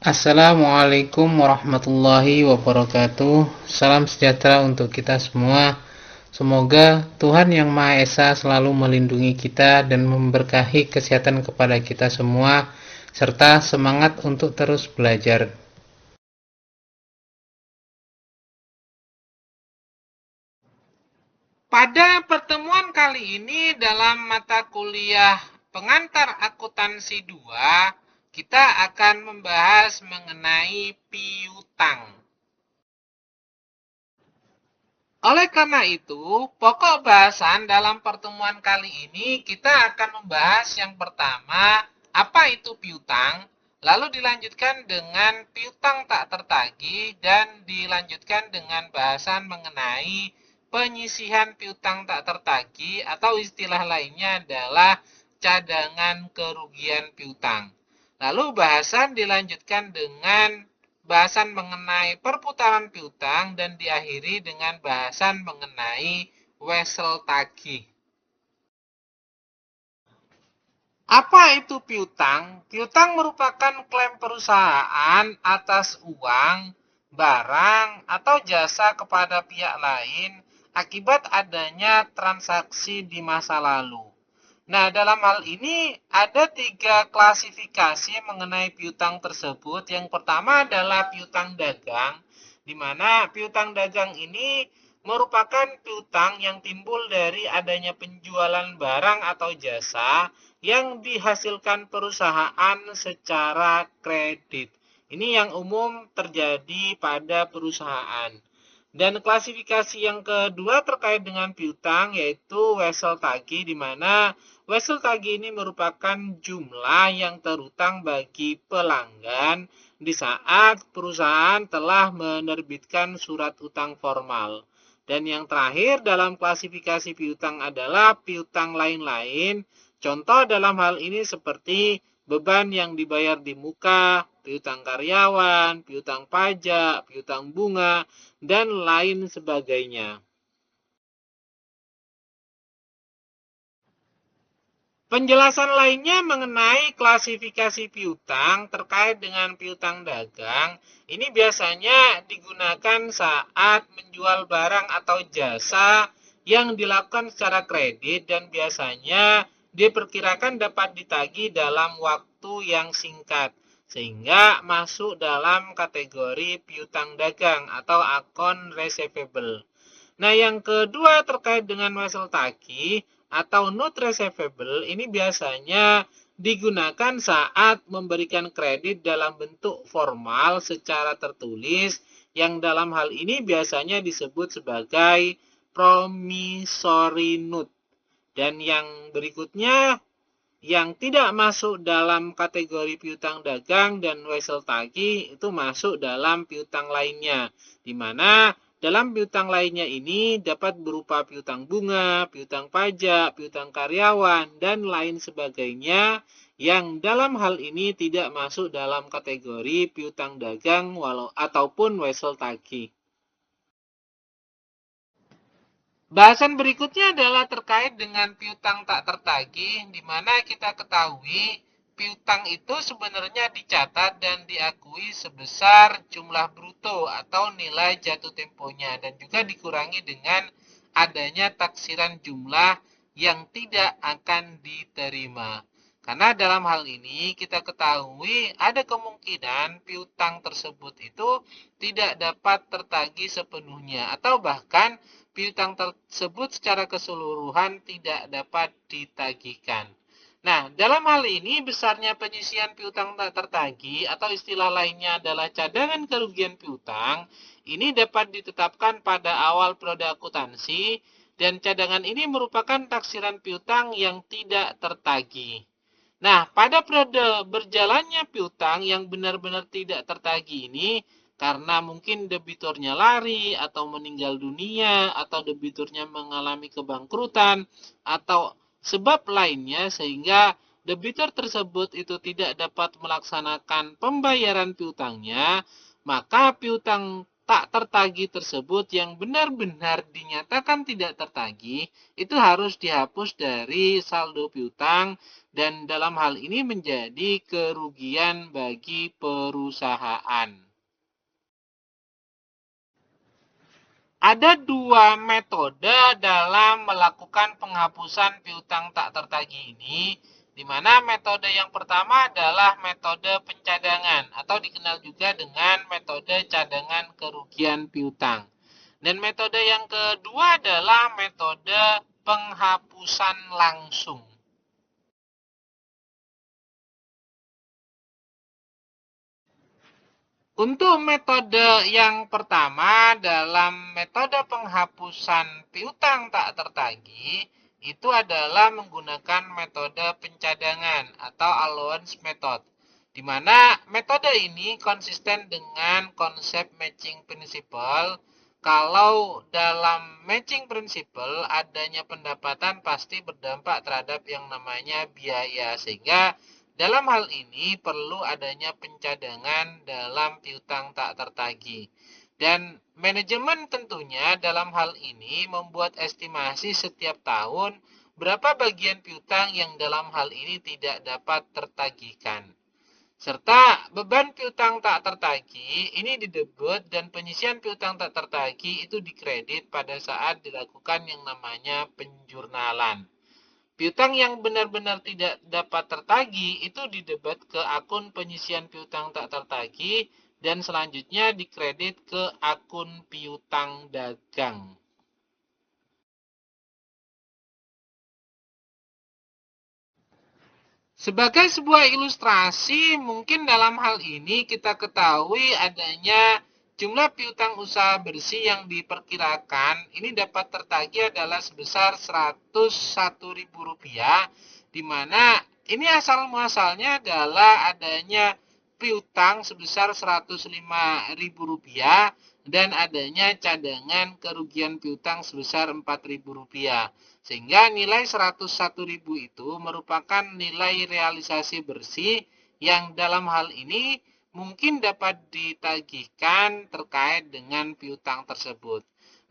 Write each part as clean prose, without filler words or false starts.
Assalamualaikum warahmatullahi wabarakatuh. Salam sejahtera untuk kita semua. Semoga Tuhan Yang Maha Esa selalu melindungi kita dan memberkahi kesehatan kepada kita semua, serta semangat untuk terus belajar. Pada pertemuan kali ini dalam mata kuliah pengantar akuntansi 2, kita akan membahas mengenai piutang. Oleh karena itu, pokok bahasan dalam pertemuan kali ini kita akan membahas yang pertama, apa itu piutang, lalu dilanjutkan dengan piutang tak tertagih, dan dilanjutkan dengan bahasan mengenai penyisihan piutang tak tertagih atau istilah lainnya adalah cadangan kerugian piutang. Lalu bahasan dilanjutkan dengan bahasan mengenai perputaran piutang dan diakhiri dengan bahasan mengenai wesel tagih. Apa itu piutang? Piutang merupakan klaim perusahaan atas uang, barang, atau jasa kepada pihak lain akibat adanya transaksi di masa lalu. Nah, dalam hal ini ada 3 klasifikasi mengenai piutang tersebut. Yang pertama adalah piutang dagang, di mana piutang dagang ini merupakan piutang yang timbul dari adanya penjualan barang atau jasa yang dihasilkan perusahaan secara kredit. Ini yang umum terjadi pada perusahaan. Dan klasifikasi yang kedua terkait dengan piutang yaitu wesel tagih, di mana wesel tagih ini merupakan jumlah yang terutang bagi pelanggan di saat perusahaan telah menerbitkan surat utang formal. Dan yang terakhir dalam klasifikasi piutang adalah piutang lain-lain. Contoh dalam hal ini seperti beban yang dibayar di muka, piutang karyawan, piutang pajak, piutang bunga, dan lain sebagainya. Penjelasan lainnya mengenai klasifikasi piutang terkait dengan piutang dagang, ini biasanya digunakan saat menjual barang atau jasa yang dilakukan secara kredit dan biasanya diperkirakan dapat ditagih dalam waktu yang singkat, sehingga masuk dalam kategori piutang dagang atau account receivable. Nah, yang kedua terkait dengan wesel tagih atau note receivable ini biasanya digunakan saat memberikan kredit dalam bentuk formal secara tertulis yang dalam hal ini biasanya disebut sebagai promissory note. Dan yang berikutnya yang tidak masuk dalam kategori piutang dagang dan wesel tagih itu masuk dalam piutang lainnya, di mana dalam piutang lainnya ini dapat berupa piutang bunga, piutang pajak, piutang karyawan, dan lain sebagainya yang dalam hal ini tidak masuk dalam kategori piutang dagang ataupun wesel tagih. Bahasan berikutnya adalah terkait dengan piutang tak tertagih, di mana kita ketahui piutang itu sebenarnya dicatat dan diakui sebesar jumlah bruto atau nilai jatuh temponya dan juga dikurangi dengan adanya taksiran jumlah yang tidak akan diterima. Karena dalam hal ini kita ketahui ada kemungkinan piutang tersebut itu tidak dapat tertagih sepenuhnya atau bahkan piutang tersebut secara keseluruhan tidak dapat ditagihkan. Nah, dalam hal ini besarnya penyisihan piutang tak tertagih atau istilah lainnya adalah cadangan kerugian piutang, ini dapat ditetapkan pada awal periode akuntansi dan cadangan ini merupakan taksiran piutang yang tidak tertagih. Nah, pada periode berjalannya piutang yang benar-benar tidak tertagih ini, karena mungkin debiturnya lari atau meninggal dunia atau debiturnya mengalami kebangkrutan atau sebab lainnya sehingga debitur tersebut itu tidak dapat melaksanakan pembayaran piutangnya, maka piutang tak tertagih tersebut yang benar-benar dinyatakan tidak tertagih itu harus dihapus dari saldo piutang dan dalam hal ini menjadi kerugian bagi perusahaan. Ada dua metode dalam melakukan penghapusan piutang tak tertagih ini, di mana metode yang pertama adalah metode pencadangan atau dikenal juga dengan metode cadangan kerugian piutang. Dan metode yang kedua adalah metode penghapusan langsung. Untuk metode yang pertama dalam metode penghapusan piutang tak tertagih itu adalah menggunakan metode pencadangan atau allowance method. Di mana metode ini konsisten dengan konsep matching principle. Kalau dalam matching principle adanya pendapatan pasti berdampak terhadap yang namanya biaya, sehingga dalam hal ini perlu adanya pencadangan dalam piutang tak tertagih. Dan manajemen tentunya dalam hal ini membuat estimasi setiap tahun berapa bagian piutang yang dalam hal ini tidak dapat tertagihkan. Serta beban piutang tak tertagih ini didebut dan penyisian piutang tak tertagih itu dikredit pada saat dilakukan yang namanya penjurnalan. Piutang yang benar-benar tidak dapat tertagih itu didebet ke akun penyisian piutang tak tertagih dan selanjutnya dikredit ke akun piutang dagang. Sebagai sebuah ilustrasi, mungkin dalam hal ini kita ketahui adanya jumlah piutang usaha bersih yang diperkirakan ini dapat tertagih adalah sebesar Rp101.000, di mana ini asal muasalnya adalah adanya piutang sebesar Rp105.000 dan adanya cadangan kerugian piutang sebesar Rp4.000. Sehingga nilai 101.000 itu merupakan nilai realisasi bersih yang dalam hal ini mungkin dapat ditagihkan terkait dengan piutang tersebut.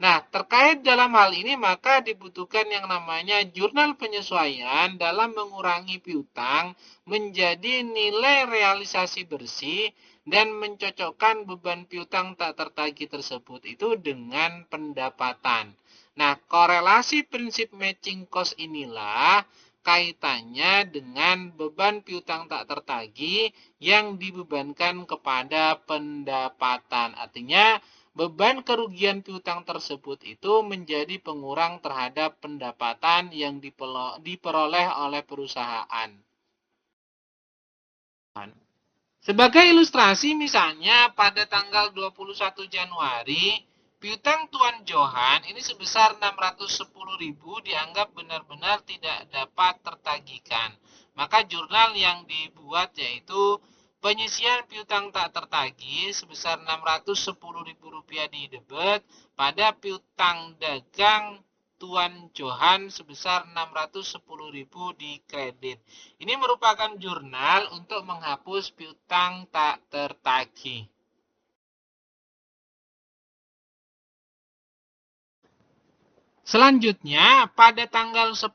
Nah, terkait dalam hal ini maka dibutuhkan yang namanya jurnal penyesuaian dalam mengurangi piutang menjadi nilai realisasi bersih dan mencocokkan beban piutang tak tertagih tersebut itu dengan pendapatan. Nah, korelasi prinsip matching cost inilah kaitannya dengan beban piutang tak tertagih yang dibebankan kepada pendapatan. Artinya, beban kerugian piutang tersebut itu menjadi pengurang terhadap pendapatan yang diperoleh oleh perusahaan. Sebagai ilustrasi misalnya pada tanggal 21 Januari, piutang Tuan Johan ini sebesar 610.000 dianggap benar-benar tidak dapat tertagihkan. Maka jurnal yang dibuat yaitu penyisian piutang tak tertagih sebesar Rp610.000 didebet pada piutang dagang Tuan Johan sebesar Rp610.000 di kredit. Ini merupakan jurnal untuk menghapus piutang tak tertagih. Selanjutnya, pada tanggal 10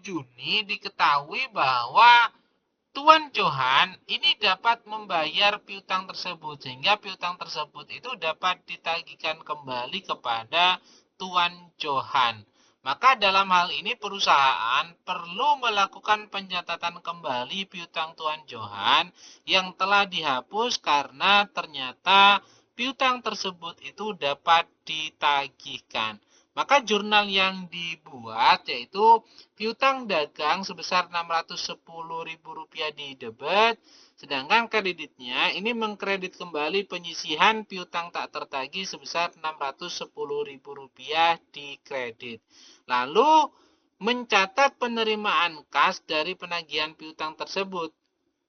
Juni diketahui bahwa Tuan Johan ini dapat membayar piutang tersebut sehingga piutang tersebut itu dapat ditagihkan kembali kepada Tuan Johan. Maka dalam hal ini perusahaan perlu melakukan pencatatan kembali piutang Tuan Johan yang telah dihapus karena ternyata piutang tersebut itu dapat ditagihkan. Maka jurnal yang dibuat yaitu piutang dagang sebesar Rp610.000 didebet, sedangkan kreditnya ini mengkredit kembali penyisihan piutang tak tertagih sebesar Rp610.000 di kredit. Lalu mencatat penerimaan kas dari penagihan piutang tersebut.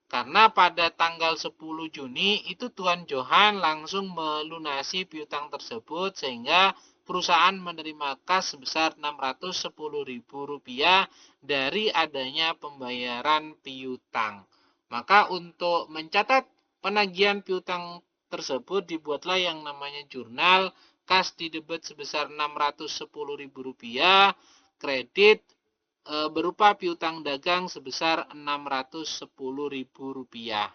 Karena pada tanggal 10 Juni itu Tuan Johan langsung melunasi piutang tersebut sehingga perusahaan menerima kas sebesar Rp610.000 dari adanya pembayaran piutang. Maka untuk mencatat penagihan piutang tersebut dibuatlah yang namanya jurnal kas di debit sebesar Rp610.000, kredit berupa piutang dagang sebesar Rp610.000.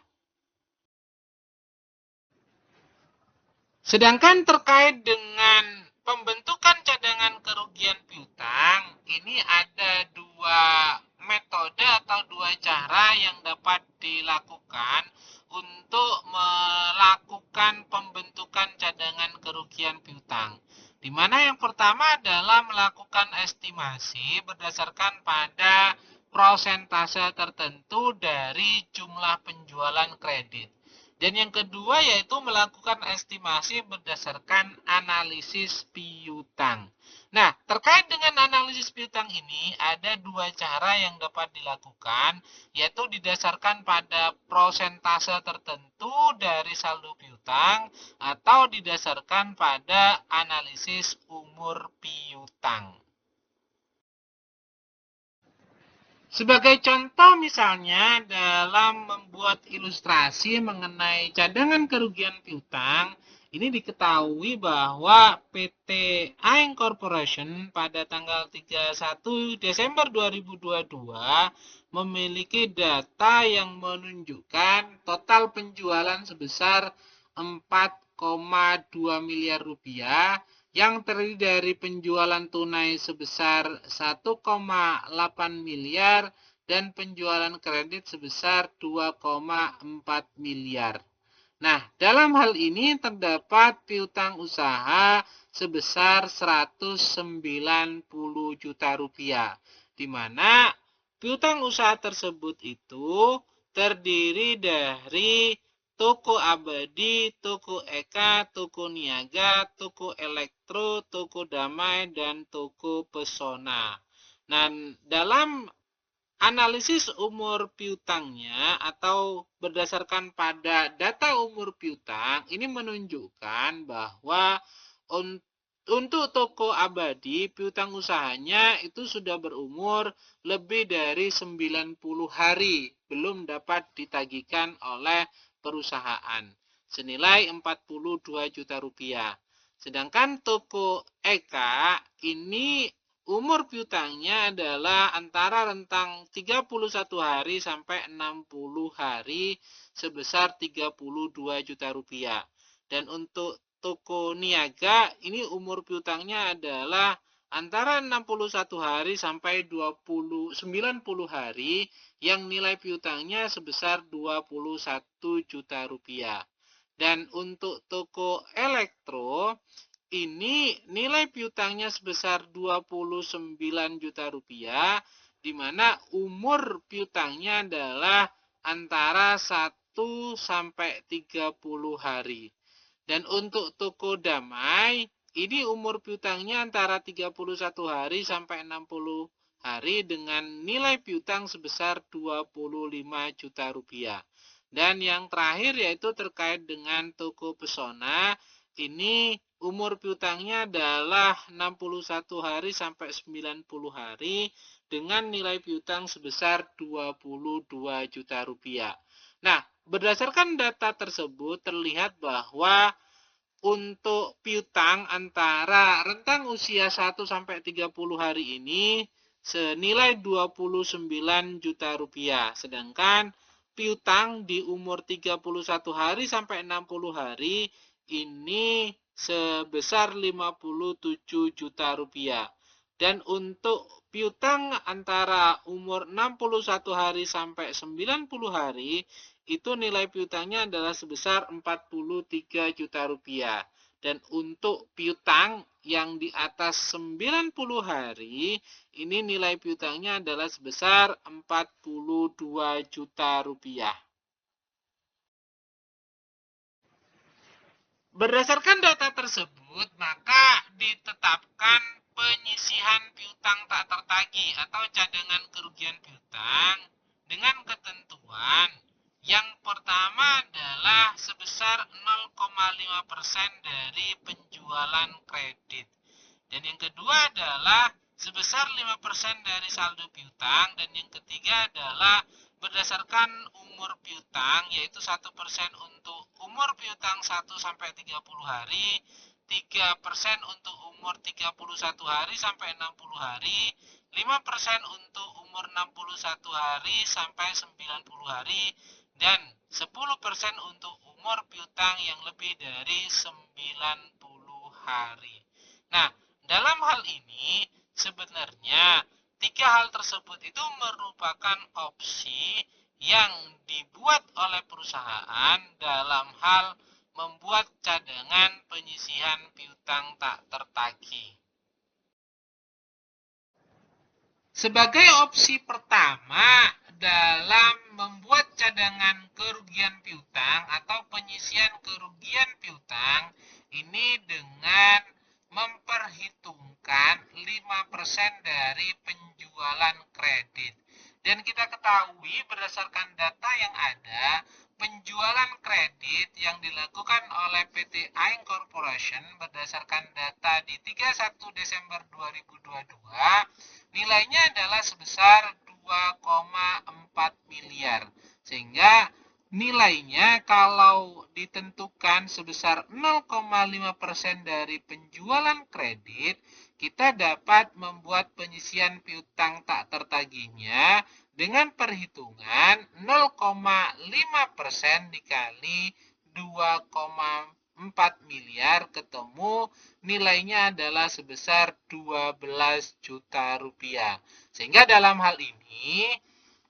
Sedangkan terkait dengan pembentukan cadangan kerugian piutang, ini ada dua metode atau dua cara yang dapat dilakukan untuk melakukan pembentukan cadangan kerugian piutang. Di mana yang pertama adalah melakukan estimasi berdasarkan pada prosentase tertentu dari jumlah penjualan kredit. Dan yang kedua yaitu melakukan estimasi berdasarkan analisis piutang. Nah, terkait dengan analisis piutang ini ada dua cara yang dapat dilakukan, yaitu didasarkan pada prosentase tertentu dari saldo piutang atau didasarkan pada analisis umur piutang. Sebagai contoh misalnya dalam membuat ilustrasi mengenai cadangan kerugian piutang, ini diketahui bahwa PT Aing Corporation pada tanggal 31 Desember 2022 memiliki data yang menunjukkan total penjualan sebesar 4,2 miliar rupiah yang terdiri dari penjualan tunai sebesar 1,8 miliar dan penjualan kredit sebesar 2,4 miliar. Nah, dalam hal ini terdapat piutang usaha sebesar 190 juta rupiah, di mana piutang usaha tersebut itu terdiri dari toko abadi, toko Eka, toko niaga, toko elektro, toko damai, dan toko pesona. Nah, dalam analisis umur piutangnya atau berdasarkan pada data umur piutang, ini menunjukkan bahwa untuk toko abadi, piutang usahanya itu sudah berumur lebih dari 90 hari, belum dapat ditagihkan oleh perusahaan senilai 42 juta rupiah. Sedangkan toko Eka ini umur piutangnya adalah antara rentang 31 hari sampai 60 hari sebesar 32 juta rupiah. Dan untuk toko niaga ini umur piutangnya adalah antara 61 hari sampai 90 hari yang nilai piutangnya sebesar 21 juta rupiah. Dan untuk toko elektro ini nilai piutangnya sebesar 29 juta rupiah, di mana umur piutangnya adalah antara 1 sampai 30 hari. Dan untuk toko damai, ini umur piutangnya antara 31 hari sampai 60 hari dengan nilai piutang sebesar 25 juta rupiah. Dan yang terakhir yaitu terkait dengan toko pesona, ini umur piutangnya adalah 61 hari sampai 90 hari dengan nilai piutang sebesar 22 juta rupiah. Nah, berdasarkan data tersebut terlihat bahwa untuk piutang antara rentang usia 1 sampai 30 hari ini senilai 29 juta rupiah. Sedangkan piutang di umur 31 hari sampai 60 hari ini sebesar 57 juta rupiah. Dan untuk piutang antara umur 61 hari sampai 90 hari itu nilai piutangnya adalah sebesar 43 juta rupiah. Dan untuk piutang yang di atas 90 hari, ini nilai piutangnya adalah sebesar 42 juta rupiah. Berdasarkan data tersebut, maka ditetapkan penyisihan piutang tak tertagih atau cadangan kerugian piutang dengan ketentuan yang pertama adalah sebesar 0,5% dari penjualan kredit. Dan yang kedua adalah sebesar 5% dari saldo piutang. Dan yang ketiga adalah berdasarkan umur piutang piutang, yaitu 1% untuk umur piutang 1 sampai 30 hari, 3% untuk umur 31 hari sampai 60 hari, 5% untuk umur 61 hari sampai 90 hari, dan 10% untuk umur piutang yang lebih dari 90 hari. Nah, dalam hal ini sebenarnya tiga hal tersebut itu merupakan opsi yang dibuat oleh perusahaan dalam hal membuat cadangan penyisihan piutang tak tertagih. Sebagai opsi pertama dalam membuat cadangan kerugian piutang atau penyisihan kerugian piutang ini dengan memperhitungkan 5% dari penjualan kredit. Dan kita ketahui berdasarkan data yang ada, penjualan kredit yang dilakukan oleh PT Aing Corporation berdasarkan data di 31 Desember 2022, nilainya adalah sebesar 2,4 miliar. Sehingga nilainya kalau ditentukan sebesar 0,5% dari penjualan kredit, kita dapat membuat penyisihan piutang tak tertagihnya dengan perhitungan 0,5% dikali 2,4 miliar, ketemu nilainya adalah sebesar 12 juta rupiah. Sehingga dalam hal ini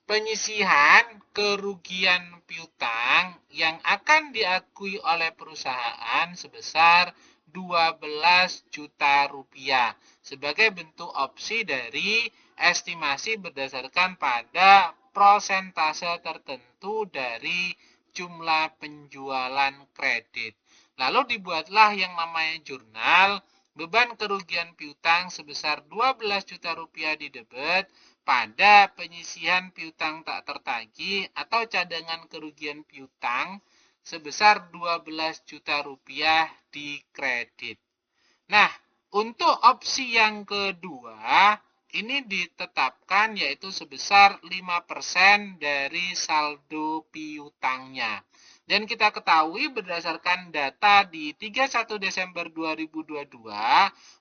penyisihan kerugian piutang yang akan diakui oleh perusahaan sebesar 12 juta rupiah sebagai bentuk opsi dari estimasi berdasarkan pada prosentase tertentu dari jumlah penjualan kredit. Lalu dibuatlah yang namanya jurnal beban kerugian piutang sebesar 12 juta rupiah di debit pada penyisihan piutang tak tertagih atau cadangan kerugian piutang sebesar 12 juta rupiah di kredit. Nah, untuk opsi yang kedua, ini ditetapkan yaitu sebesar 5% dari saldo piutangnya. Dan kita ketahui berdasarkan data di 31 Desember 2022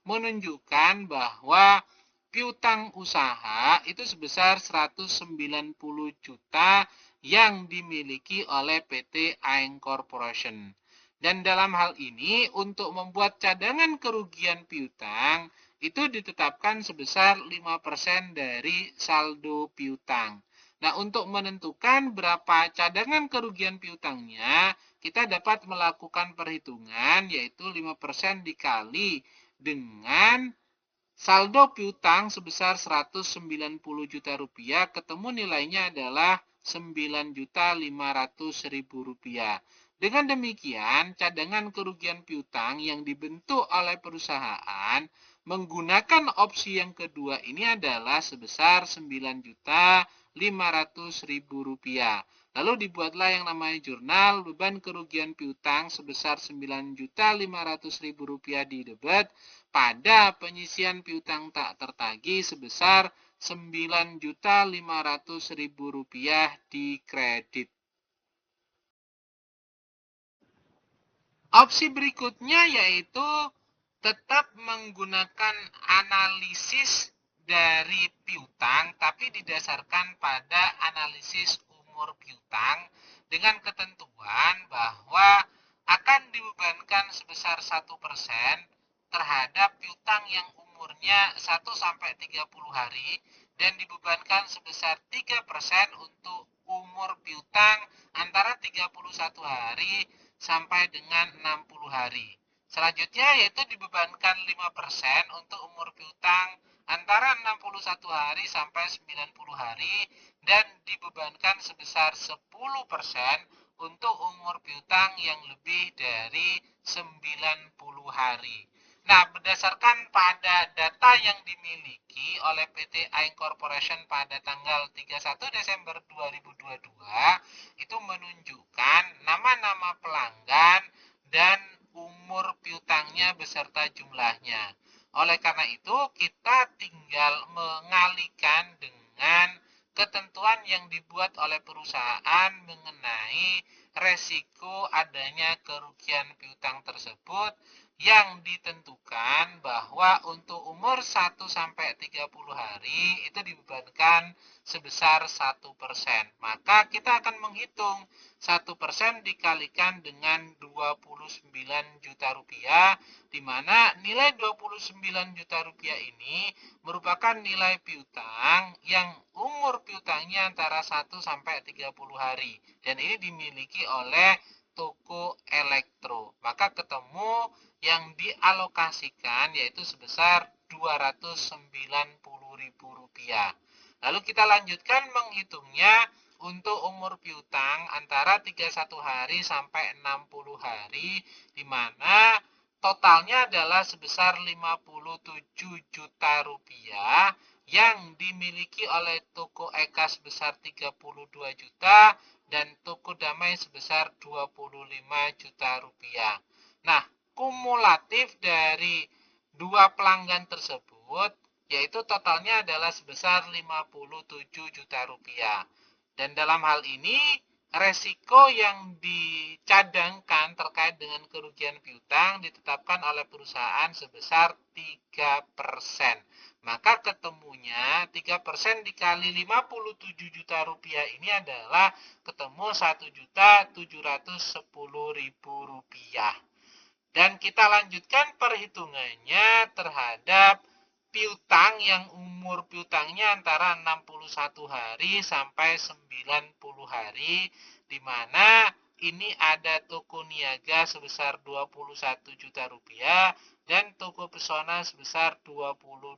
menunjukkan bahwa piutang usaha itu sebesar 190 juta yang dimiliki oleh PT Aing Corporation. Dan dalam hal ini untuk membuat cadangan kerugian piutang itu ditetapkan sebesar 5% dari saldo piutang. Nah, untuk menentukan berapa cadangan kerugian piutangnya, kita dapat melakukan perhitungan yaitu 5% dikali dengan saldo piutang sebesar 190 juta rupiah, ketemu nilainya adalah 9.500.000 rupiah. Dengan demikian, cadangan kerugian piutang yang dibentuk oleh perusahaan menggunakan opsi yang kedua ini adalah sebesar 9.500.000 rupiah. Lalu dibuatlah yang namanya jurnal beban kerugian piutang sebesar 9.500.000 rupiah di debit pada penyisihan piutang tak tertagih sebesar 9.500.000 rupiah di kredit. Opsi berikutnya yaitu tetap menggunakan analisis dari piutang tapi didasarkan pada analisis umur piutang dengan ketentuan bahwa akan dibebankan sebesar 1% terhadap piutang yang umurnya 1 sampai 30 hari dan dibebankan sebesar 3% untuk umur piutang antara 31 hari sampai dengan 60 hari. Selanjutnya yaitu dibebankan 5% untuk umur piutang antara 61 hari sampai 90 hari dan dibebankan sebesar 10% untuk umur piutang yang lebih dari 90 hari. Nah, berdasarkan pada data yang dimiliki oleh PT Aing Corporation pada tanggal 31 Desember 2022, itu menunjukkan nama-nama pelanggan dan umur piutangnya beserta jumlahnya. Oleh karena itu, kita tinggal mengalihkan dengan ketentuan yang dibuat oleh perusahaan mengenai resiko adanya kerugian piutang tersebut, yang ditentukan bahwa untuk umur 1-30 hari itu dibebankan sebesar 1%. Maka kita akan menghitung 1% dikalikan dengan 29 juta rupiah, di mana nilai 29 juta rupiah ini merupakan nilai piutang yang umur piutangnya antara 1-30 hari. Dan ini dimiliki oleh toko elektro. Maka ketemu yang dialokasikan yaitu sebesar Rp290.000. Lalu kita lanjutkan menghitungnya untuk umur piutang antara 31 hari sampai 60 hari, di mana totalnya adalah sebesar 57 juta rupiah yang dimiliki oleh toko Eka sebesar 32 juta dan toko Damai sebesar 25 juta rupiah. Nah, kumulatif dari dua pelanggan tersebut yaitu totalnya adalah sebesar 57 juta rupiah. Dan dalam hal ini, resiko yang dicadangkan terkait dengan kerugian piutang ditetapkan oleh perusahaan sebesar 3%. Maka ketemunya 3% dikali 57 juta rupiah ini adalah ketemu 1.710.000 rupiah. Dan kita lanjutkan perhitungannya terhadap piutang yang umur piutangnya antara 61 hari sampai 90 hari, di mana ini ada toko niaga sebesar 21 juta rupiah dan toko pesona sebesar 22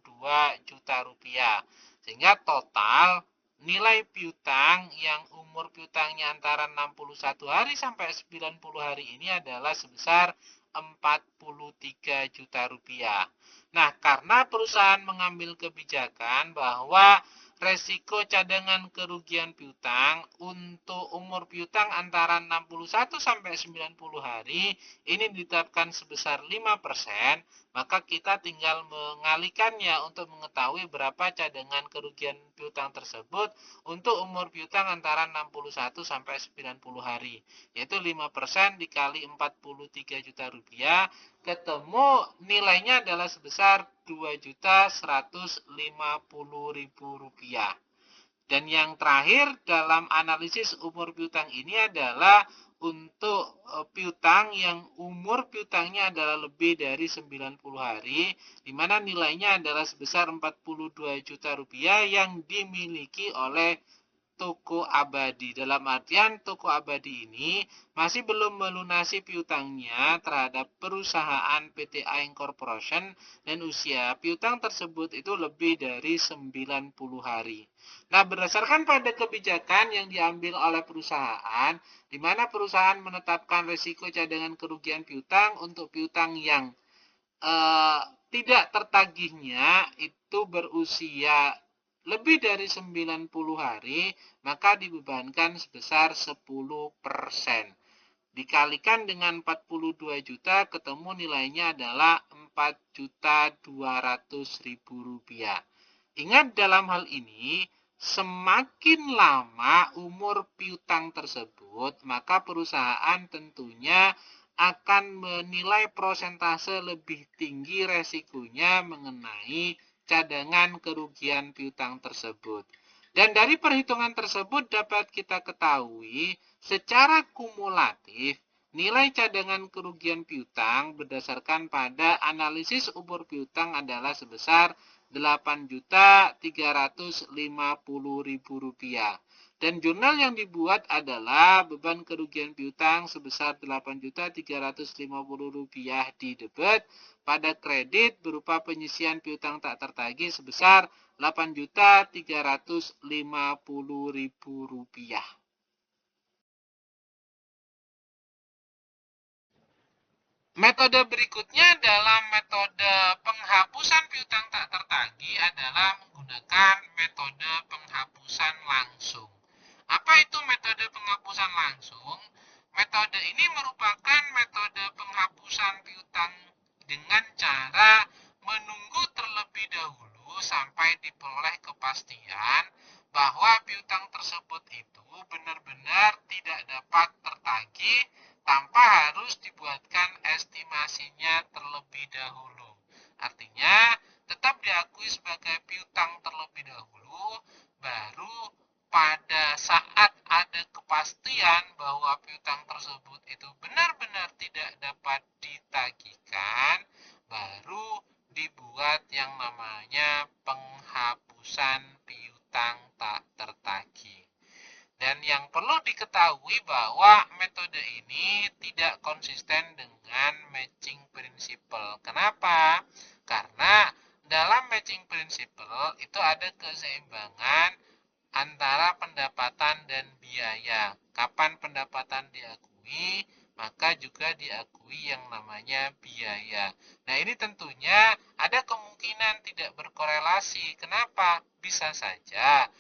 juta rupiah. Sehingga total nilai piutang yang umur piutangnya antara 61 hari sampai 90 hari ini adalah sebesar 43 juta rupiah. Nah, karena perusahaan mengambil kebijakan bahwa resiko cadangan kerugian piutang untuk umur piutang antara 61 sampai 90 hari ini ditetapkan sebesar 5%, maka kita tinggal mengalihkannya untuk mengetahui berapa cadangan kerugian piutang tersebut untuk umur piutang antara 61 sampai 90 hari, yaitu 5% dikali 43 juta rupiah, ketemu nilainya adalah sebesar Rp2.150.000. Dan yang terakhir dalam analisis umur piutang ini adalah untuk piutang yang umur piutangnya adalah lebih dari 90 hari, di mana nilainya adalah sebesar 42 juta rupiah yang dimiliki oleh toko abadi. Dalam artian toko abadi ini masih belum melunasi piutangnya terhadap perusahaan PT Aing Corporation dan usia piutang tersebut itu lebih dari 90 hari. Nah, berdasarkan pada kebijakan yang diambil oleh perusahaan, di mana perusahaan menetapkan risiko cadangan kerugian piutang untuk piutang yang tidak tertagihnya itu berusia lebih dari 90 hari, maka dibebankan sebesar 10%. Dikalikan dengan 42 juta, ketemu nilainya adalah Rp4.200.000. Ingat dalam hal ini, semakin lama umur piutang tersebut, maka perusahaan tentunya akan menilai prosentase lebih tinggi resikonya mengenai cadangan kerugian piutang tersebut. Dan dari perhitungan tersebut dapat kita ketahui secara kumulatif nilai cadangan kerugian piutang berdasarkan pada analisis umur piutang adalah sebesar Rp8.350.000. Dan jurnal yang dibuat adalah beban kerugian piutang sebesar Rp8.350.000 di debit pada kredit berupa penyisian piutang tak tertagih sebesar Rp8.350.000. Metode berikutnya dalam metode penghapusan piutang tak tertagih adalah menggunakan metode penghapusan langsung. Apa itu metode penghapusan langsung? Metode ini merupakan metode penghapusan piutang dengan cara menunggu terlebih dahulu sampai diperoleh kepastian bahwa piutang tersebut itu benar-benar tidak dapat tertagih tanpa harus dibuatkan estimasinya terlebih dahulu. Artinya, tetap diakui sebagai piutang terlebih dahulu, baru pada saat ada kepastian bahwa piutang tersebut itu benar-benar tidak dapat ditagihkan, baru dibuat yang namanya penghapusan piutang tak tertagih. Dan yang perlu diketahui bahwa metode ini tidak konsisten dengan matching principle. Kenapa? Karena dalam matching principle itu ada keseimbangan antara pendapatan dan biaya. Kapan pendapatan diakui, maka juga diakui yang namanya biaya. Nah, ini tentunya ada kemungkinan tidak berkorelasi. Kenapa? Bisa saja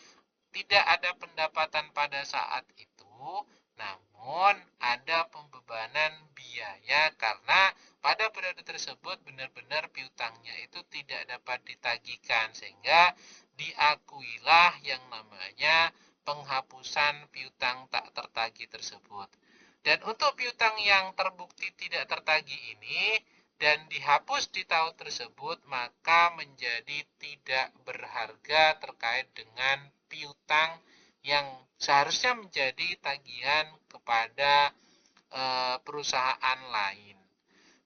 tidak ada pendapatan pada saat itu, namun ada pembebanan biaya karena pada periode tersebut benar-benar piutangnya itu tidak dapat ditagihkan, sehingga diakuilah yang namanya penghapusan piutang tak tertagih tersebut. Dan untuk piutang yang terbukti tidak tertagih ini dan dihapus di tahun tersebut, maka menjadi tidak berharga terkait dengan piutang yang seharusnya menjadi tagihan kepada perusahaan lain.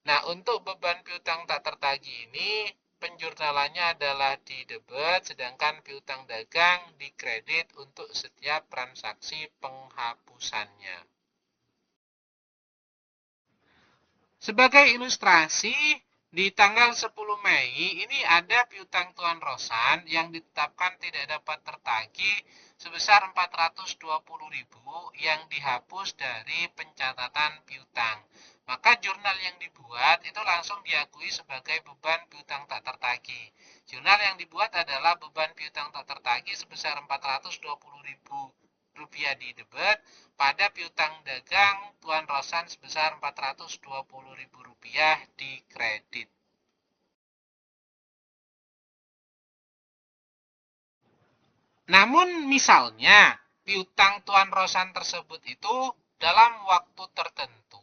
Nah, untuk beban piutang tak tertagih ini, penjurnalannya adalah di debit, sedangkan piutang dagang dikredit untuk setiap transaksi penghapusannya. Sebagai ilustrasi, di tanggal 10 Mei ini ada piutang Tuan Rosan yang ditetapkan tidak dapat tertagih sebesar 420.000 yang dihapus dari pencatatan piutang. Maka jurnal yang dibuat itu langsung diakui sebagai beban piutang tak tertagih. Jurnal yang dibuat adalah beban piutang tak tertagih sebesar 420.000 rupiah di debit, pada piutang dagang Tuan Rosan sebesar Rp420.000 di kredit. Namun misalnya piutang Tuan Rosan tersebut itu dalam waktu tertentu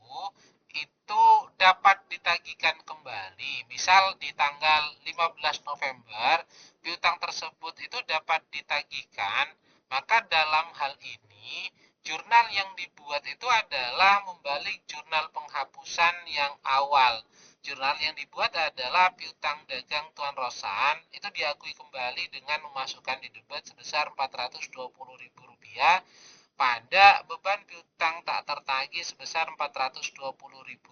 itu dapat ditagihkan kembali. Misal di tanggal 15 November piutang tersebut itu dapat ditagihkan, maka dalam hal ini jurnal yang dibuat itu adalah membalik jurnal penghapusan yang awal. Jurnal yang dibuat adalah piutang dagang Tuan Rosan, itu diakui kembali dengan memasukkan di debit sebesar Rp420.000 pada beban piutang tak tertagih sebesar Rp420.000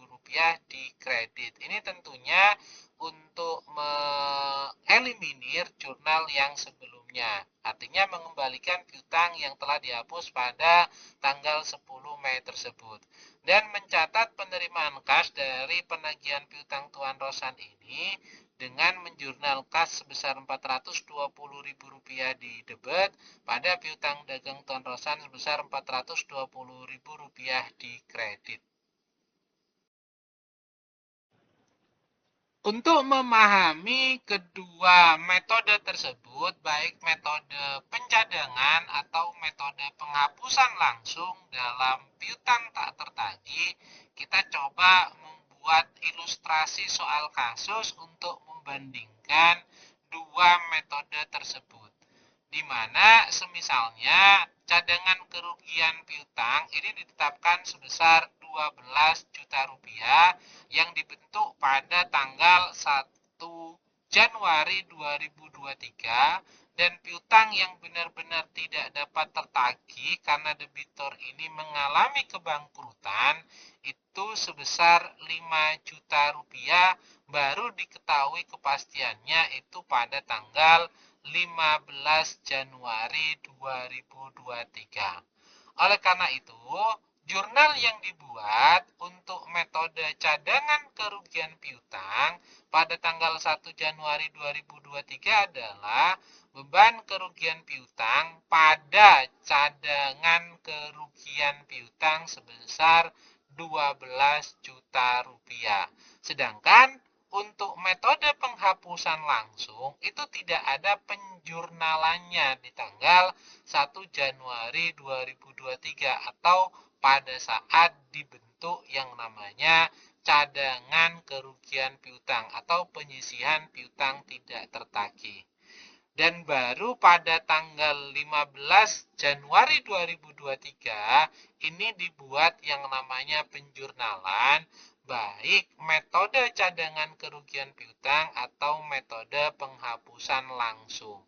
di kredit. Ini tentunya untuk mengeliminir jurnal yang sebelumnya. Artinya mengembalikan piutang yang telah dihapus pada tanggal 10 Mei tersebut. Dan mencatat penerimaan kas dari penagihan piutang Tuan Rosan ini dengan menjurnal kas sebesar Rp420.000 di debit pada piutang dagang Tuan Rosan sebesar Rp420.000 di kredit. Untuk memahami kedua metode tersebut, baik metode pencadangan atau metode penghapusan langsung dalam piutang tak tertagih, kita coba membuat ilustrasi soal kasus untuk membandingkan dua metode tersebut. Di mana semisalnya cadangan kerugian piutang ini ditetapkan sebesar 12 juta rupiah yang dibentuk pada tanggal 1 Januari 2023 dan piutang yang benar-benar tidak dapat tertagih karena debitur ini mengalami kebangkrutan itu sebesar 5 juta rupiah, baru diketahui kepastiannya itu pada tanggal 15 Januari 2023. Oleh karena itu, jurnal yang dibuat untuk metode cadangan kerugian piutang pada tanggal 1 Januari 2023 adalah beban kerugian piutang pada cadangan kerugian piutang sebesar 12 juta rupiah. Sedangkan untuk metode penghapusan langsung itu tidak ada penjurnalannya di tanggal 1 Januari 2023 atau pada saat dibentuk yang namanya cadangan kerugian piutang atau penyisihan piutang tidak tertagih. Dan baru pada tanggal 15 Januari 2023 ini dibuat yang namanya penjurnalan baik metode cadangan kerugian piutang atau metode penghapusan langsung.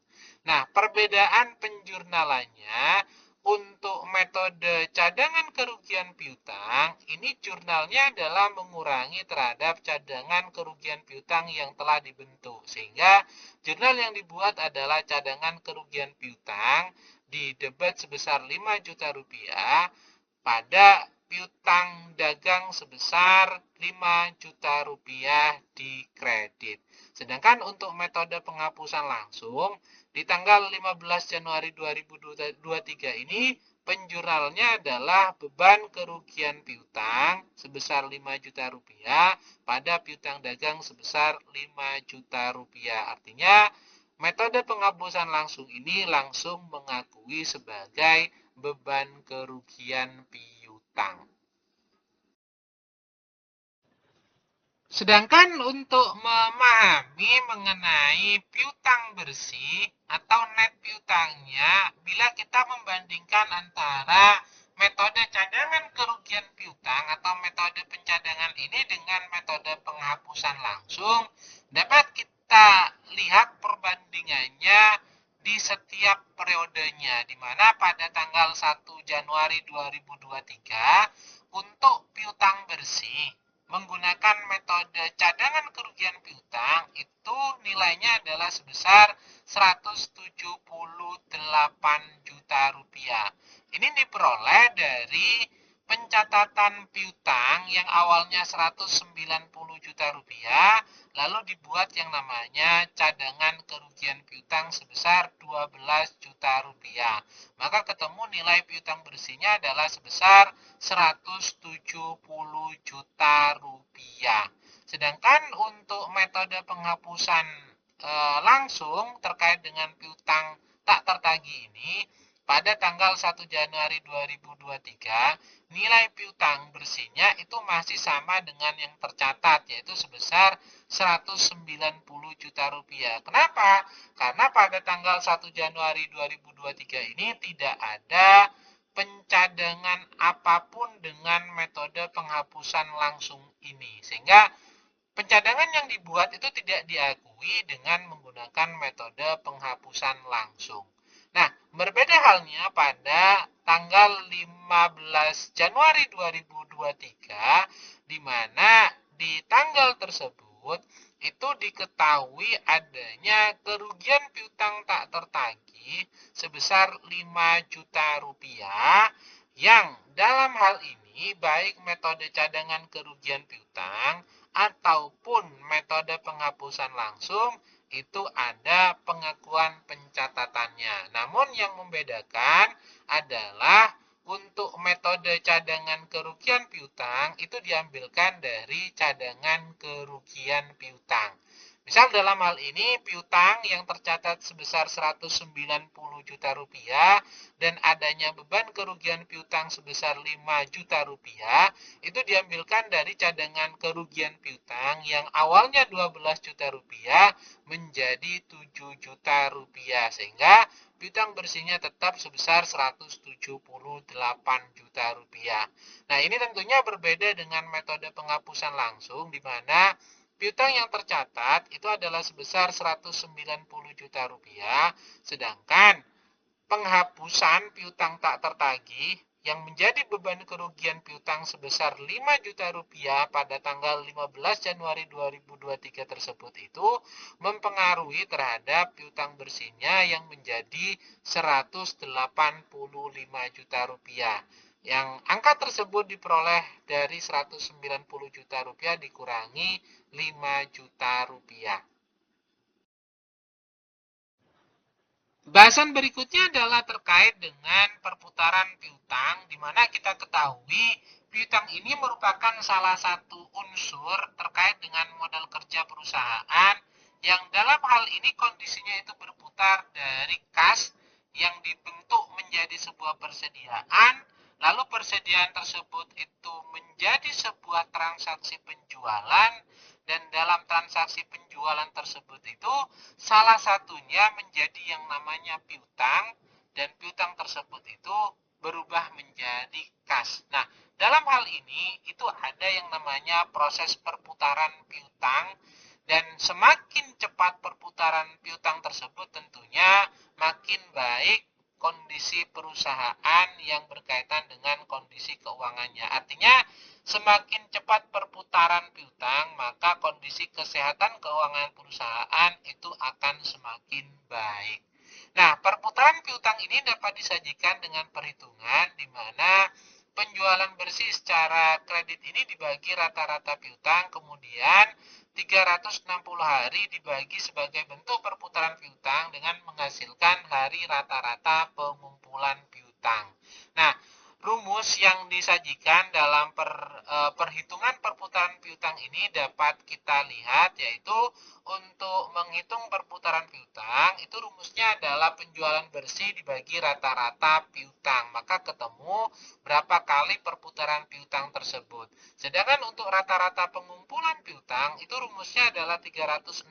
Nah, perbedaan penjurnalannya untuk metode cadangan kerugian piutang, ini jurnalnya adalah mengurangi terhadap cadangan kerugian piutang yang telah dibentuk. Sehingga jurnal yang dibuat adalah cadangan kerugian piutang di debit sebesar 5 juta rupiah pada piutang dagang sebesar 5 juta rupiah di kredit. Sedangkan untuk metode penghapusan langsung, di tanggal 15 Januari 2023 ini, penjurnalnya adalah beban kerugian piutang sebesar 5 juta rupiah pada piutang dagang sebesar 5 juta rupiah. Artinya, metode penghapusan langsung ini langsung mengakui sebagai beban kerugian piutang. Sedangkan untuk memahami mengenai piutang bersih atau net piutangnya, bila kita membandingkan antara metode cadangan kerugian piutang atau metode pencadangan ini dengan metode penghapusan langsung, dapat kita lihat perbandingannya di setiap periodenya, di mana pada tanggal 1 Januari 2023 untuk piutang bersih menggunakan metode cadangan kerugian piutang itu nilainya adalah sebesar 178 juta rupiah. Ini diperoleh dari pencatatan piutang yang awalnya 190 juta rupiah lalu dibuat yang namanya cadangan kerugian piutang sebesar 12 juta rupiah. Maka ketemu nilai piutang bersihnya adalah sebesar 170 juta rupiah. Sedangkan untuk metode penghapusan langsung terkait dengan piutang tak tertagih ini, pada tanggal 1 Januari 2023, nilai piutang bersihnya itu masih sama dengan yang tercatat, yaitu sebesar 190 juta rupiah. Kenapa? Karena pada tanggal 1 Januari 2023 ini tidak ada pencadangan apapun dengan metode penghapusan langsung ini. Sehingga pencadangan yang dibuat itu tidak diakui dengan menggunakan metode penghapusan langsung. Nah, berbeda halnya pada tanggal 15 Januari 2023, di mana di tanggal tersebut itu diketahui adanya kerugian piutang tak tertagih sebesar 5 juta rupiah yang dalam hal ini baik metode cadangan kerugian piutang ataupun metode penghapusan langsung itu ada pengakuan pencatatannya. Namun yang membedakan adalah untuk metode cadangan kerugian piutang itu diambilkan dari cadangan kerugian piutang. Misal dalam hal ini piutang yang tercatat sebesar 190 juta rupiah dan adanya beban kerugian piutang sebesar 5 juta rupiah itu diambilkan dari cadangan kerugian piutang yang awalnya 12 juta rupiah menjadi 7 juta rupiah sehingga piutang bersihnya tetap sebesar 178 juta rupiah. Nah, ini tentunya berbeda dengan metode penghapusan langsung di mana piutang yang tercatat itu adalah sebesar 190 juta rupiah, sedangkan penghapusan piutang tak tertagih yang menjadi beban kerugian piutang sebesar 5 juta rupiah pada tanggal 15 Januari 2023 tersebut itu mempengaruhi terhadap piutang bersihnya yang menjadi 185 juta rupiah. Yang angka tersebut diperoleh dari 190 juta rupiah dikurangi 5 juta rupiah. Bahasan berikutnya adalah terkait dengan perputaran piutang, di mana kita ketahui piutang ini merupakan salah satu unsur terkait dengan modal kerja perusahaan yang dalam hal ini kondisinya itu berputar dari kas yang dibentuk menjadi sebuah persediaan, lalu persediaan tersebut itu menjadi sebuah transaksi penjualan, dan dalam transaksi penjualan tersebut itu salah satunya menjadi yang namanya piutang, dan piutang tersebut itu berubah menjadi kas. Nah, dalam hal ini itu ada yang namanya proses perputaran piutang, dan semakin cepat perputaran piutang tersebut tentunya makin baik kondisi perusahaan yang berkaitan dengan kondisi keuangannya. Artinya semakin cepat perputaran piutang, maka kondisi kesehatan keuangan perusahaan itu akan semakin baik. Nah, perputaran piutang ini dapat disajikan dengan perhitungan di mana penjualan bersih secara kredit ini dibagi rata-rata piutang, kemudian 360 hari dibagi sebagai bentuk perputaran piutang dengan menghasilkan hari rata-rata pengumpulan piutang. Nah, rumus yang disajikan dalam perhitungan perputaran piutang ini dapat kita lihat, yaitu untuk menghitung perputaran piutang itu rumusnya adalah penjualan bersih dibagi rata-rata piutang, maka ketemu berapa kali perputaran piutang tersebut. Sedangkan untuk rata-rata pengumpulan piutang itu rumusnya adalah 360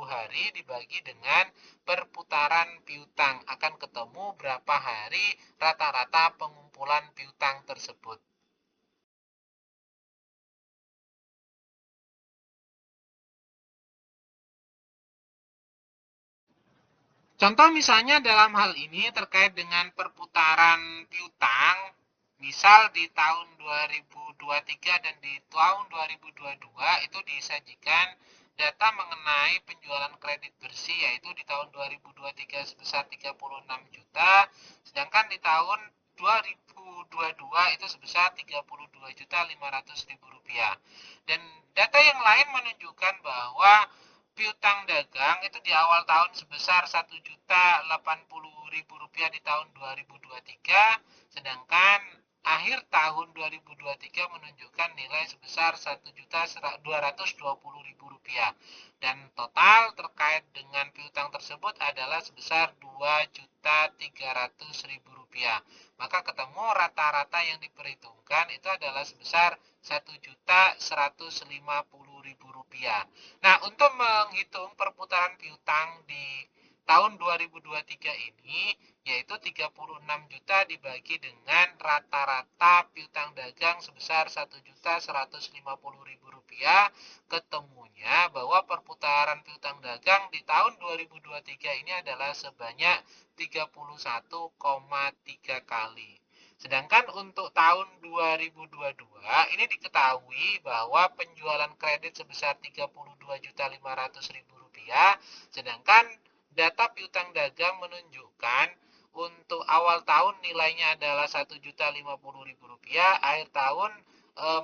hari dibagi dengan perputaran piutang, akan ketemu berapa hari rata-rata pengumpulan piutang tersebut. Contoh misalnya dalam hal ini terkait dengan perputaran piutang, misal di tahun 2023 dan di tahun 2022 itu disajikan data mengenai penjualan kredit bersih, yaitu di tahun 2023 sebesar 36 juta, sedangkan di tahun 2022 itu sebesar 32.500.000 rupiah. Dan data yang lain menunjukkan bahwa piutang dagang itu di awal tahun sebesar 1.080.000 rupiah di tahun 2023, sedangkan akhir tahun 2023 menunjukkan nilai sebesar 1.220.000 rupiah, dan total terkait dengan piutang tersebut adalah sebesar 2.300.000 rupiah. Maka ketemu rata-rata yang diperhitungkan itu adalah sebesar 1.150.000 rupiah. Nah, untuk menghitung perputaran piutang di tahun 2023 ini, yaitu 36 juta dibagi dengan rata-rata piutang dagang sebesar 1.150.000 rupiah, ketemunya bahwa perputaran piutang dagang di tahun 2023 ini adalah sebanyak 31,3 kali. Sedangkan untuk tahun 2022 ini diketahui bahwa penjualan kredit sebesar 32.500.000 rupiah, sedangkan data piutang dagang menunjukkan untuk awal tahun nilainya adalah 1.050.000 rupiah, akhir tahun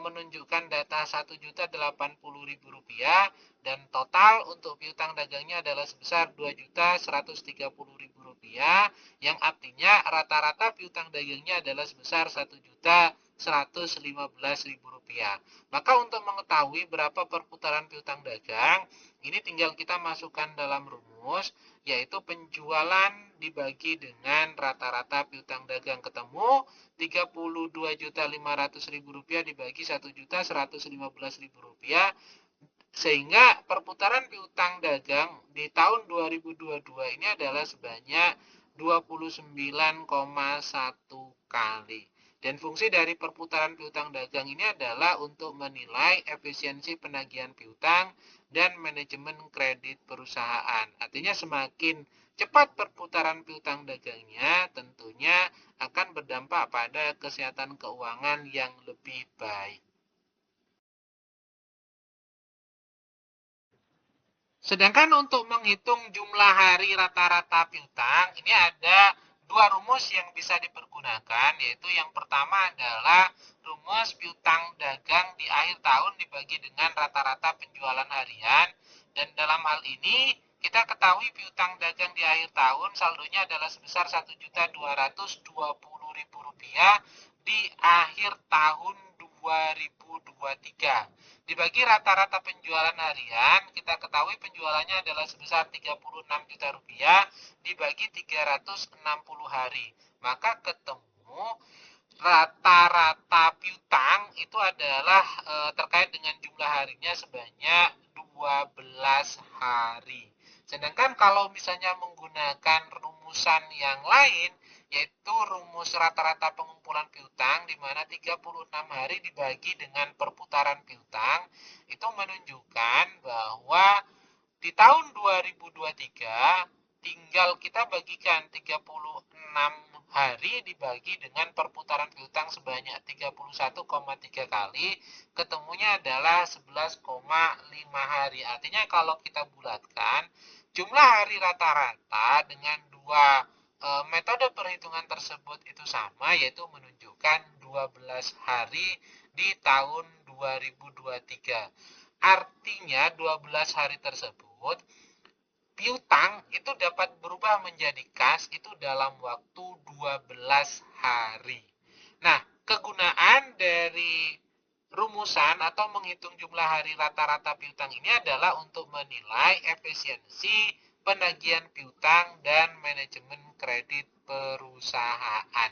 menunjukkan data 1.080.000 rupiah, dan total untuk piutang dagangnya adalah sebesar 2.130.000 rupiah, yang artinya rata-rata piutang dagangnya adalah sebesar 1.115.000 rupiah. Maka untuk mengetahui berapa perputaran piutang dagang, ini tinggal kita masukkan dalam rumus, yaitu penjualan dibagi dengan rata-rata piutang dagang, ketemu 32.500.000 rupiah dibagi 1.115.000 rupiah, sehingga perputaran piutang dagang di tahun 2022 ini adalah sebanyak 29,1 kali. Dan fungsi dari perputaran piutang dagang ini adalah untuk menilai efisiensi penagihan piutang dan manajemen kredit perusahaan. Artinya semakin cepat perputaran piutang dagangnya, tentunya akan berdampak pada kesehatan keuangan yang lebih baik. Sedangkan untuk menghitung jumlah hari rata-rata piutang, ini ada dua rumus yang bisa dipergunakan, yaitu yang pertama adalah rumus piutang dagang di akhir tahun dibagi dengan rata-rata penjualan harian, dan dalam hal ini Kita ketahui piutang dagang di akhir tahun saldonya adalah sebesar Rp1.220.000 di akhir tahun 2023. Dibagi rata-rata penjualan harian, kita ketahui penjualannya adalah sebesar Rp36 juta dibagi 360 hari. Maka ketemu rata-rata piutang itu adalah terkait dengan jumlah harinya sebanyak 12 hari. Sedangkan kalau misalnya menggunakan rumusan yang lain, yaitu rumus rata-rata pengumpulan piutang, di mana 36 hari dibagi dengan perputaran piutang, itu menunjukkan bahwa di tahun 2023 tinggal kita bagikan 36 hari dibagi dengan perputaran piutang sebanyak 31,3 kali, ketemunya adalah 11,5 hari. Artinya kalau kita bulatkan, jumlah hari rata-rata dengan dua metode perhitungan tersebut itu sama, yaitu menunjukkan 12 hari di tahun 2023. Artinya 12 hari tersebut piutang itu dapat berubah menjadi kas itu dalam waktu 12 hari. Nah, kegunaan dari rumusan atau menghitung jumlah hari rata-rata piutang ini adalah untuk menilai efisiensi penagihan piutang dan manajemen kredit perusahaan.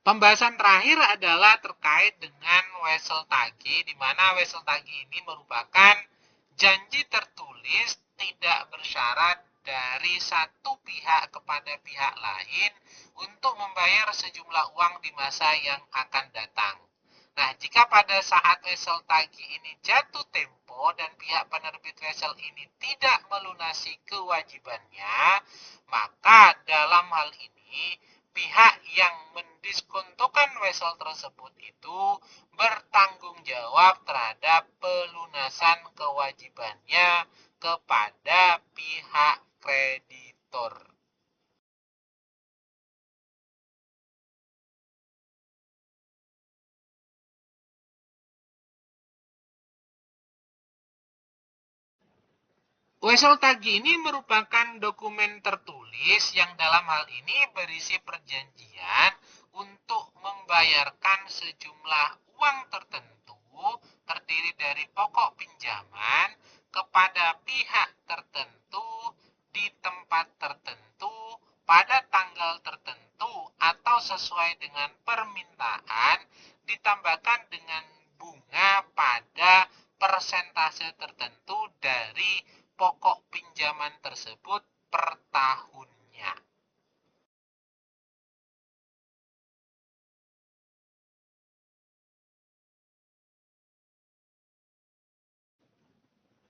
Pembahasan terakhir adalah terkait dengan wesel tagih, di mana wesel tagih ini merupakan janji tertulis tidak bersyarat dari satu pihak kepada pihak lain untuk membayar sejumlah uang di masa yang akan datang. Nah, jika pada saat wesel tagih ini jatuh tempo dan pihak penerbit wesel ini tidak melunasi kewajibannya, maka dalam hal ini pihak yang mendiskontokan wesel tersebut itu bertanggung jawab terhadap pelunasan kewajibannya kepada pihak kreditor. Wesel tagih ini merupakan dokumen tertulis yang dalam hal ini berisi perjanjian untuk membayarkan sejumlah uang tertentu terdiri dari pokok pinjaman kepada pihak tertentu di tempat tertentu pada tanggal tertentu atau sesuai dengan permintaan ditambahkan dengan bunga pada persentase tertentu dari pokok pinjaman tersebut per tahunnya.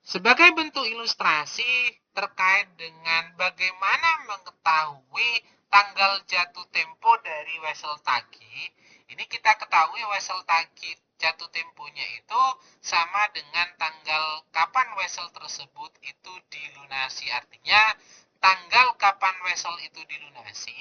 Sebagai bentuk ilustrasi terkait dengan bagaimana mengetahui tanggal jatuh tempo dari wesel tagih, ini kita ketahui wesel tagih jatuh temponya itu sama dengan tanggal kapan wesel tersebut itu dilunasi. Artinya tanggal kapan wesel itu dilunasi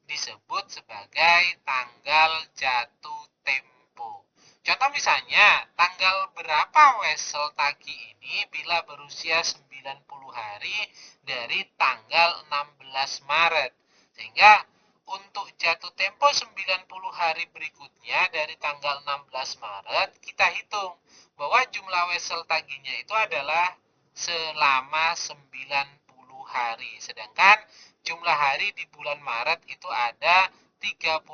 disebut sebagai tanggal jatuh tempo. Contoh misalnya, tanggal berapa wesel tagih ini bila berusia 90 hari dari tanggal 16 Maret. Sehingga untuk jatuh tempo 90 hari berikutnya dari tanggal 16 Maret, kita hitung bahwa jumlah wesel tagihnya itu adalah selama 90 hari. Sedangkan jumlah hari di bulan Maret itu ada 31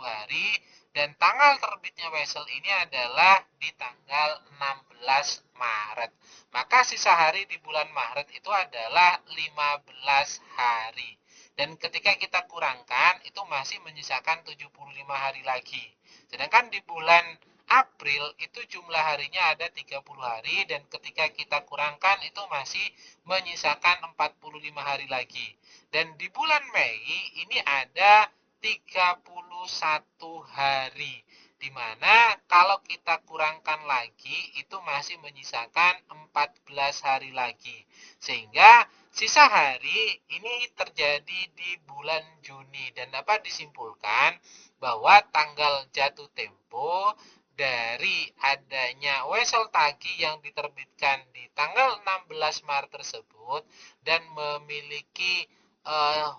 hari dan tanggal terbitnya wesel ini adalah di tanggal 16 Maret. Maka sisa hari di bulan Maret itu adalah 15 hari. Dan ketika kita kurangkan itu masih menyisakan 75 hari lagi. Sedangkan di bulan April itu jumlah harinya ada 30 hari dan ketika kita kurangkan itu masih menyisakan 45 hari lagi. Dan di bulan Mei ini ada 31 hari. Dimana kalau kita kurangkan lagi itu masih menyisakan 14 hari lagi. Sehingga sisa hari ini terjadi di bulan Juni dan dapat disimpulkan bahwa tanggal jatuh tempo dari adanya wesel tagih yang diterbitkan di tanggal 16 Maret tersebut dan memiliki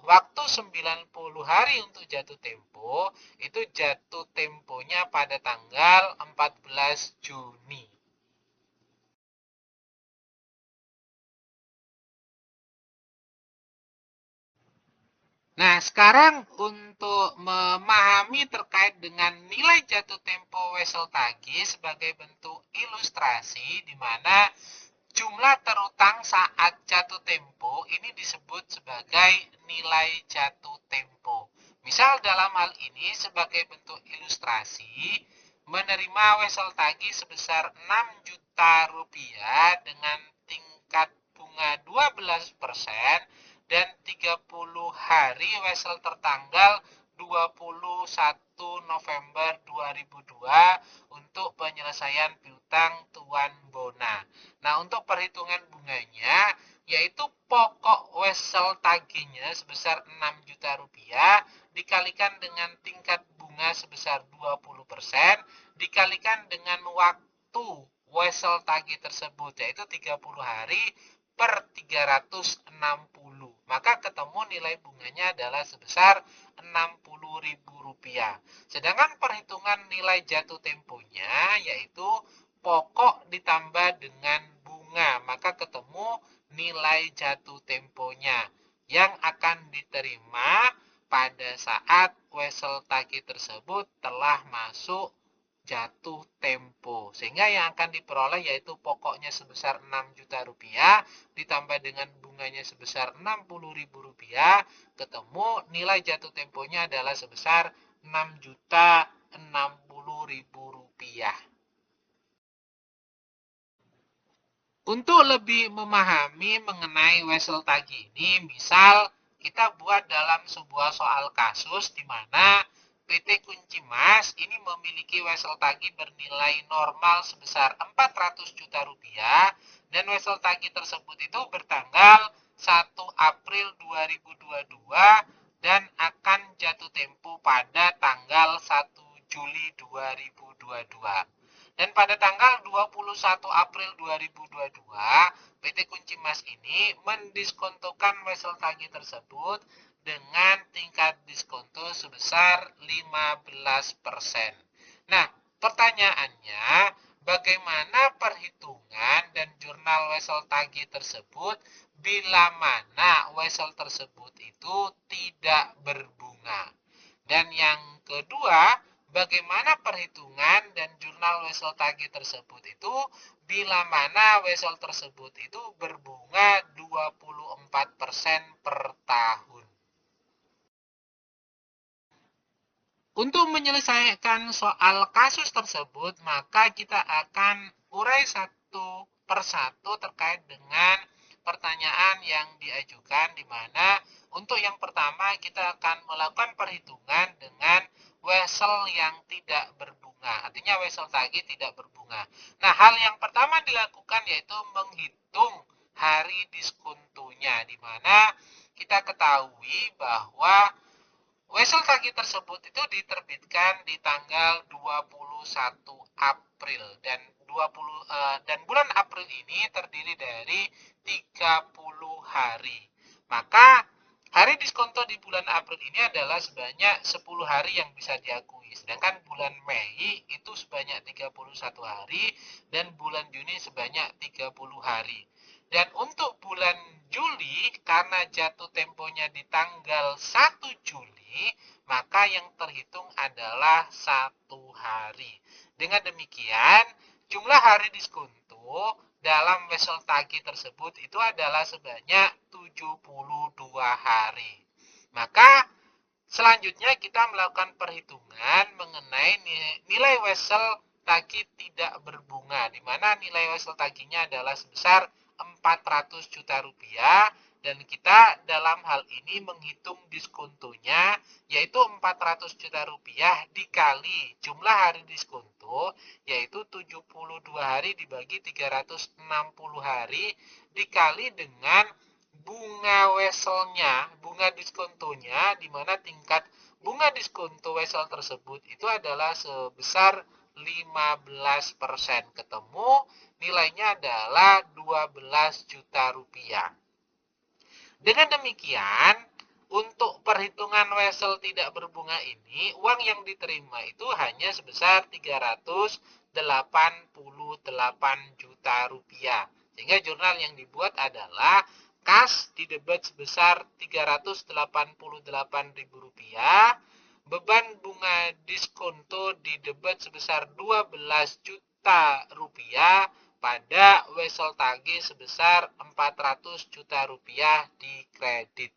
waktu 90 hari untuk jatuh tempo, itu jatuh temponya pada tanggal 14 Juni. Nah, sekarang untuk memahami terkait dengan nilai jatuh tempo wesel tagih sebagai bentuk ilustrasi di mana jumlah terutang saat jatuh tempo ini disebut sebagai nilai jatuh tempo. Misal dalam hal ini sebagai bentuk ilustrasi, menerima wesel tagih sebesar 6 juta rupiah dengan tingkat bunga 12% dan 30 hari wesel tertanggal 21 November 2002 untuk penyelesaian piutang Tuan Bona. Nah, untuk perhitungan bunganya, yaitu pokok wesel tagihnya sebesar 6 juta rupiah dikalikan dengan tingkat bunga sebesar 20% dikalikan dengan waktu wesel tagih tersebut, yaitu 30 hari per 360. Maka ketemu nilai bunganya adalah sebesar Rp60.000. Sedangkan perhitungan nilai jatuh temponya yaitu pokok ditambah dengan bunga, maka ketemu nilai jatuh temponya yang akan diterima pada saat wesel tagih tersebut telah masuk jatuh tempo. Sehingga yang akan diperoleh yaitu pokoknya sebesar 6 juta rupiah ditambah dengan bunganya sebesar Rp60.000, ketemu nilai jatuh temponya adalah sebesar 6 juta 60.000 rupiah. Untuk lebih memahami mengenai wesel tagih ini, misal kita buat dalam sebuah soal kasus di mana PT Kunci Mas ini memiliki wesel tagih bernilai normal sebesar 400 juta rupiah dan wesel tagih tersebut itu bertanggal 1 April 2022 dan akan jatuh tempo pada tanggal 1 Juli 2022. Dan pada tanggal 21 April 2022, PT Kunci Mas ini mendiskontokan wesel tagih tersebut dengan tingkat diskonto sebesar 15%. Nah, pertanyaannya, bagaimana perhitungan dan jurnal wesel tagih tersebut bila mana wesel tersebut itu tidak berbunga? Dan yang kedua, bagaimana perhitungan dan jurnal wesel tagih tersebut itu bila mana wesel tersebut itu berbunga 24% per tahun. Untuk menyelesaikan soal kasus tersebut, maka kita akan urai satu persatu terkait dengan pertanyaan yang diajukan, di mana untuk yang pertama kita akan melakukan perhitungan dengan wesel yang tidak berbunga, artinya wesel tagih tidak berbunga. Nah, hal yang pertama dilakukan yaitu menghitung hari diskontonya, di mana kita ketahui bahwa wesel tagih tersebut itu diterbitkan di tanggal 21 April dan dan bulan April ini terdiri dari 30 hari. Maka hari diskonto di bulan April ini adalah sebanyak 10 hari yang bisa diakui. Sedangkan bulan Mei itu sebanyak 31 hari dan bulan Juni sebanyak 30 hari. Dan untuk bulan Juli, karena jatuh temponya di tanggal 1 Juli, maka yang terhitung adalah 1 hari. Dengan demikian, jumlah hari diskonto dalam wesel tagih tersebut itu adalah sebanyak 72 hari. Maka selanjutnya kita melakukan perhitungan mengenai nilai wesel tagih tidak berbunga, di mana nilai wesel tagihnya adalah sebesar 400 juta rupiah dan kita dalam hal ini menghitung diskontonya yaitu 400 juta rupiah dikali jumlah hari diskonto yaitu 72 hari dibagi 360 hari dikali dengan bunga weselnya, bunga diskontonya, di mana tingkat bunga diskonto wesel tersebut itu adalah sebesar 15%. Ketemu nilainya adalah 12 juta rupiah. Dengan demikian, untuk perhitungan wesel tidak berbunga ini, uang yang diterima itu hanya sebesar 388 juta rupiah. Sehingga jurnal yang dibuat adalah kas di debit sebesar 388 ribu rupiah, beban bunga diskonto di debit sebesar 12 juta rupiah, pada wesel tagih sebesar 400 juta rupiah di kredit.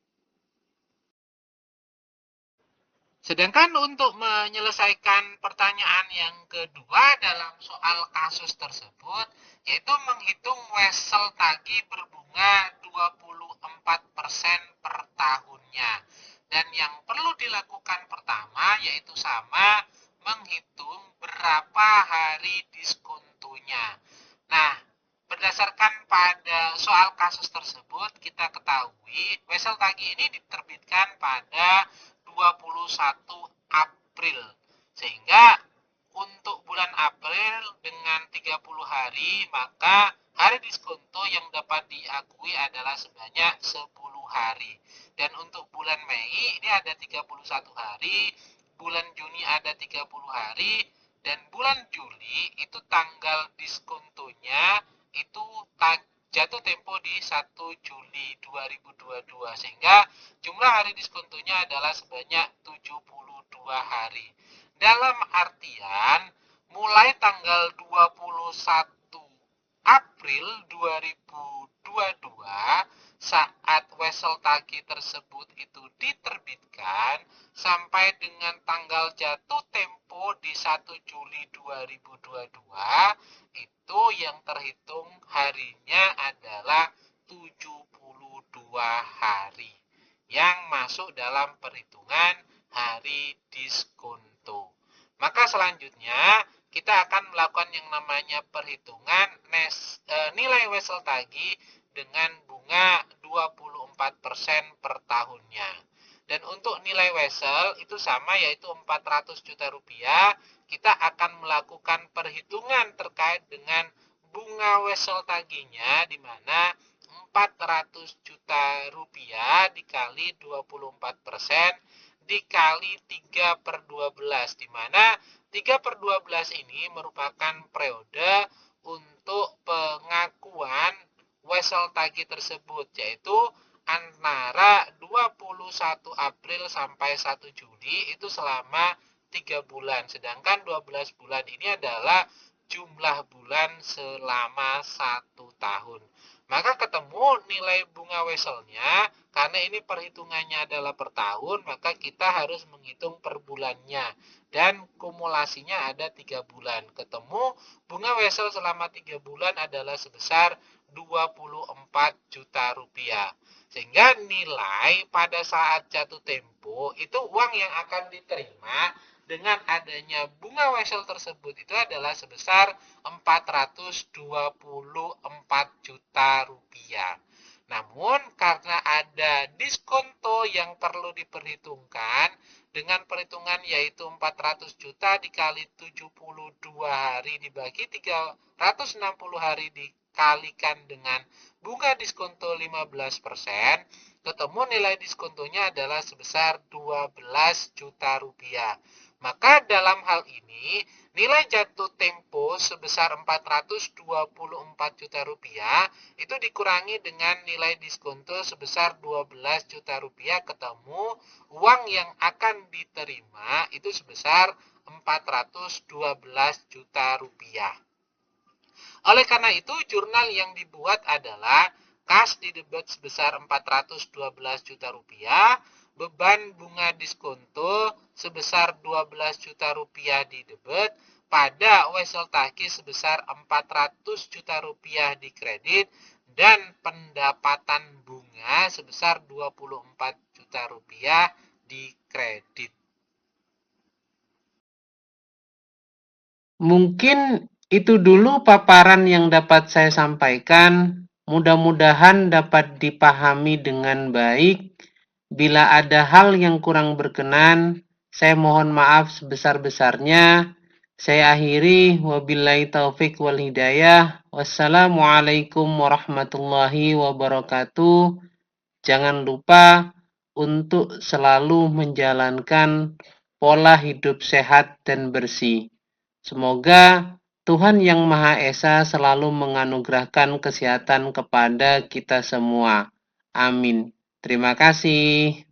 Sedangkan untuk menyelesaikan pertanyaan yang kedua dalam soal kasus tersebut, yaitu menghitung wesel tagih berbunga 24% per tahunnya. Dan yang perlu dilakukan pertama yaitu sama menghitung berapa hari diskontonya. Nah, berdasarkan pada soal kasus tersebut, kita ketahui wesel tagih ini diterbitkan pada 21 April. Sehingga untuk bulan April dengan 30 hari, maka hari diskonto yang dapat diakui adalah sebanyak 10 hari. Dan untuk bulan Mei ini ada 31 hari, bulan Juni ada 30 hari, dan bulan Juli itu tanggal diskontonya itu jatuh tempo di 1 Juli 2022, sehingga jumlah hari diskontonya adalah sebanyak 72 hari. Dalam artian mulai tanggal 21 April 2022 saat wesel tagih tersebut itu diterbitkan sampai dengan tanggal jatuh tempo di 1 Juli 2022 itu yang terhitung harinya adalah 72 hari yang masuk dalam perhitungan hari diskonto. Maka selanjutnya kita akan melakukan yang namanya perhitungan nilai wesel tagih dengan bunga 24% per tahunnya. Dan untuk nilai wesel itu sama, yaitu 400 juta rupiah. Kita akan melakukan perhitungan terkait dengan bunga wesel tagihnya, di mana 400 juta rupiah dikali 24% dikali 3 per 12, di mana 3 per 12 ini merupakan periode untuk pengakuan wesel tagih tersebut, yaitu antara 21 April sampai 1 Juli itu selama 3 bulan. Sedangkan 12 bulan ini adalah jumlah bulan selama 1 tahun. Maka ketemu nilai bunga weselnya, karena ini perhitungannya adalah per tahun, maka kita harus menghitung per bulannya. Dan kumulasinya ada 3 bulan. Ketemu bunga wesel selama 3 bulan adalah sebesar 24 juta rupiah. Sehingga nilai pada saat jatuh tempo itu uang yang akan diterima dengan adanya bunga wesel tersebut itu adalah sebesar 424 juta rupiah. Namun karena ada diskonto yang perlu diperhitungkan dengan perhitungan yaitu 400 juta dikali 72 hari dibagi 360 hari dikalikan dengan bunga diskonto 15%, ketemu nilai diskontonya adalah sebesar 12 juta rupiah. Maka dalam hal ini, nilai jatuh tempo sebesar 424 juta rupiah itu dikurangi dengan nilai diskonto sebesar 12 juta rupiah, ketemu uang yang akan diterima itu sebesar 412 juta rupiah. Oleh karena itu, jurnal yang dibuat adalah kas di debit sebesar 412 juta rupiah, beban bunga diskonto sebesar 12 juta rupiah di debit, pada wesel tagih sebesar 400 juta rupiah di kredit, dan pendapatan bunga sebesar 24 juta rupiah di kredit. Mungkin itu dulu paparan yang dapat saya sampaikan. Mudah-mudahan dapat dipahami dengan baik. Bila ada hal yang kurang berkenan, saya mohon maaf sebesar-besarnya. Saya akhiri, wabillahi taufik wal hidayah. Wassalamualaikum warahmatullahi wabarakatuh. Jangan lupa untuk selalu menjalankan pola hidup sehat dan bersih. Semoga Tuhan Yang Maha Esa selalu menganugerahkan kesehatan kepada kita semua. Amin. Terima kasih.